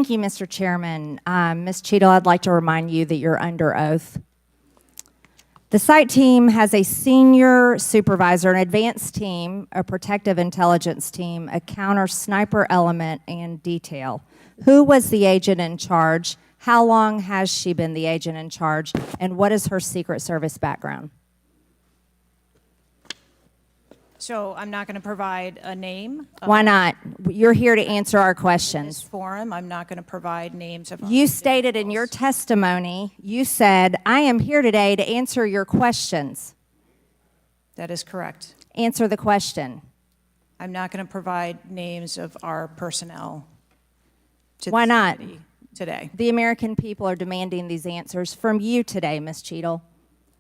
Thank you, Mr. Chairman. Ms. Cheadle, I'd like to remind you that you're under oath. The site team has a senior supervisor, an advanced team, a protective intelligence team, a counter sniper element, and detail. Who was the agent in charge? How long has she been the agent in charge? And what is her Secret Service background? So I'm not going to provide a name. Why not? You're here to answer our In this questions. forum, I'm not going to provide names of. You stated in your testimony, you said, I am here today to answer your questions. That is correct. Answer the question. I'm not going to provide names of our personnel. Why not? Today. The American people are demanding these answers from you today, Ms. Cheadle.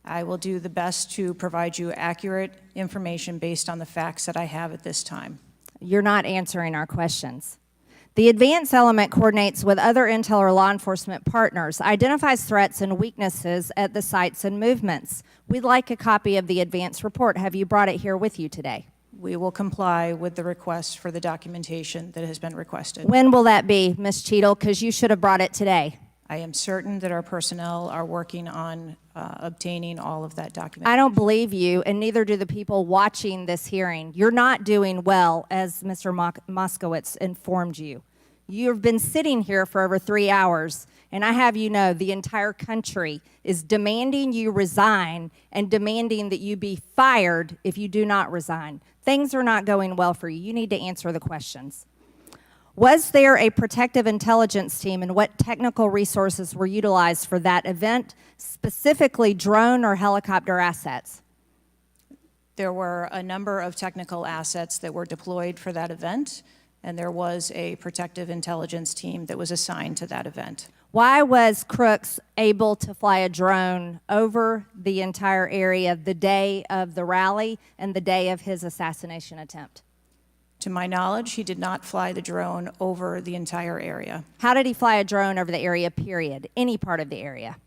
I will do the best to provide you accurate information based on the facts that I have at this time. You're not answering our questions. The advance element coordinates with other intel or law enforcement partners, identifies threats and weaknesses at the sites and movements. We'd like a copy of the advance report. Have you brought it here with you today? We will comply with the request for the documentation that has been requested. When will that be, Ms. Cheadle? Because you should have brought it today. I am certain that our personnel are working on obtaining all of that documentation. I don't believe you, and neither do the people watching this hearing. You're not doing well, as Mr. Moskowitz informed you. You've been sitting here for over 3 hours, and I have you know the entire country is demanding you resign and demanding that you be fired if you do not resign. Things are not going well for you. You need to answer the questions. Was there a protective intelligence team, and what technical resources were utilized for that event, specifically drone or helicopter assets? There were a number of technical assets that were deployed for that event, and there was a protective intelligence team that was assigned to that event. Why was Crooks able to fly a drone over the entire area the day of the rally and the day of his assassination attempt? To my knowledge, he did not fly the drone over the entire area. How did he fly a drone over the area, period? Any part of the area?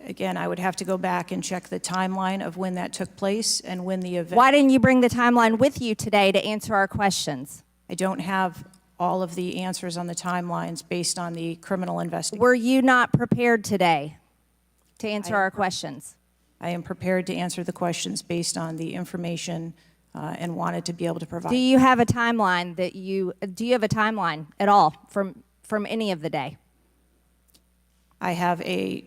Again, I would have to go back and check the timeline of when that took place and when the event. Why didn't you bring the timeline with you today to answer our questions? I don't have all of the answers on the timelines based on the criminal investigation. Were you not prepared today to answer our questions? I am prepared to answer the questions based on the information and wanted to be able to provide. Do you have a timeline that do you have a timeline at all from any of the day? I have a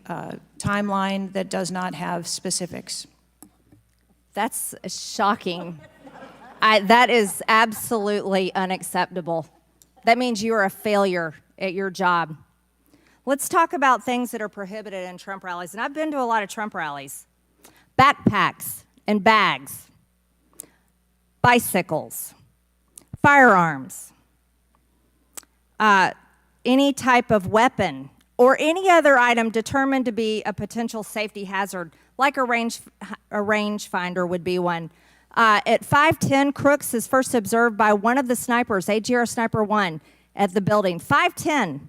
timeline that does not have specifics. That's shocking. That is absolutely unacceptable. That means you are a failure at your job. Let's talk about things that are prohibited in Trump rallies. And I've been to a lot of Trump rallies. Backpacks and bags. Bicycles, firearms, any type of weapon, or any other item determined to be a potential safety hazard, like a rangefinder would be one. At 5:10, Crooks is first observed by one of the snipers, AGR Sniper 1, at the building. 5:10,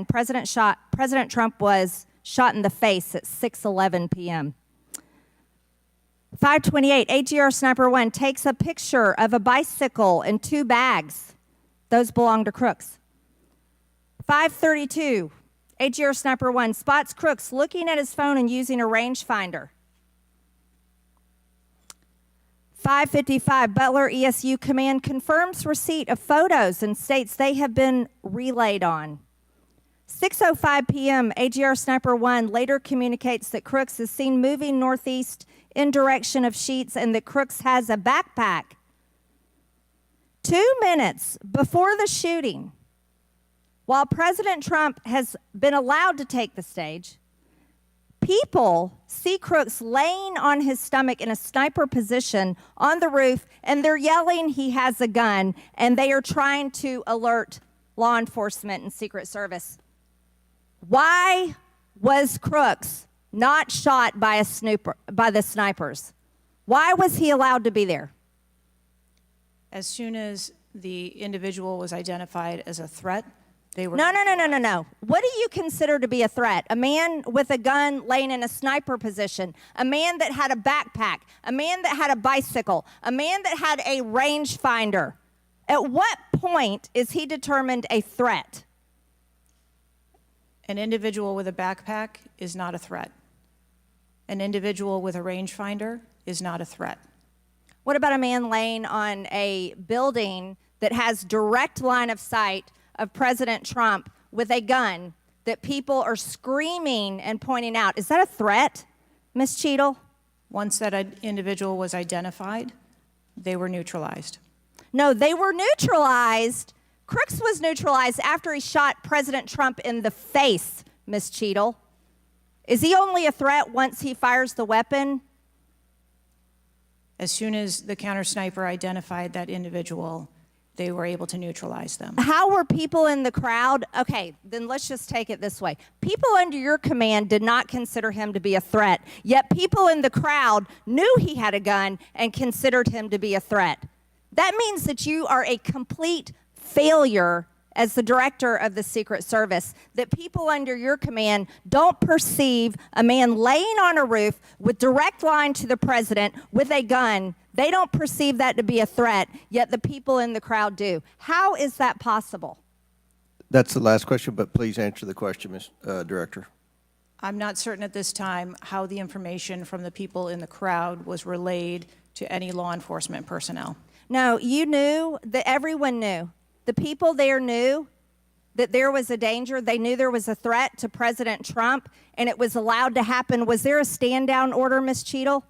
President Trump was shot in the face at 6:11 p.m. 5:28, AGR Sniper 1 takes a picture of a bicycle and 2 bags. Those belong to Crooks. 5:32, AGR Sniper 1 spots Crooks looking at his phone and using a rangefinder. 5:55, Butler ESU Command confirms receipt of photos and states they have been relayed on. 6:05 p.m., AGR Sniper 1 later communicates that Crooks is seen moving northeast in direction of Sheets and that Crooks has a backpack. 2 minutes before the shooting, while President Trump has been allowed to take the stage, people see Crooks laying on his stomach in a sniper position on the roof, and they're yelling he has a gun, and they are trying to alert law enforcement and Secret Service. Why was Crooks not shot by the snipers? Why was he allowed to be there? As soon as the individual was identified as a threat, they were... No. What do you consider to be a threat? A man with a gun laying in a sniper position, a man that had a backpack, a man that had a bicycle, a man that had a rangefinder. At what point is he determined a threat? An individual with a backpack is not a threat. An individual with a rangefinder is not a threat. What about a man laying on a building that has direct line of sight of President Trump with a gun that people are screaming and pointing out? Is that a threat, Ms. Cheadle? Once that individual was identified, they were neutralized. No, they were neutralized. Crooks was neutralized after he shot President Trump in the face, Ms. Cheadle. Is he only a threat once he fires the weapon? As soon as the counter sniper identified that individual, they were able to neutralize them. How were people in the crowd? Okay, then let's just take it this way. People under your command did not consider him to be a threat, yet people in the crowd knew he had a gun and considered him to be a threat. That means that you are a complete failure as the director of the Secret Service, that people under your command don't perceive a man laying on a roof with direct line to the president with a gun. They don't perceive that to be a threat, yet the people in the crowd do. How is that possible? That's the last question, but please answer the question, Ms. Director. I'm not certain at this time how the information from the people in the crowd was relayed to any law enforcement personnel. No, you knew, that everyone knew. The people there knew that there was a danger. They knew there was a threat to President Trump, and it was allowed to happen. Was there a stand-down order, Ms. Cheadle?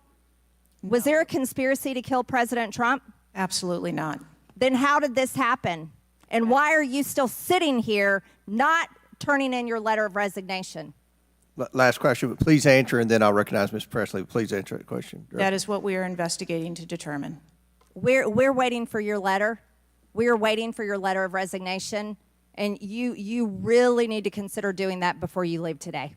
No. Was there a conspiracy to kill President Trump? Absolutely not. Then how did this happen? And why are you still sitting here not turning in your letter of resignation? Last question, but please answer, and then I'll recognize Ms. Presley. Please answer that question. Director. That is what we are investigating to determine. We're waiting for your letter. We are waiting for your letter of resignation, and you really need to consider doing that before you leave today.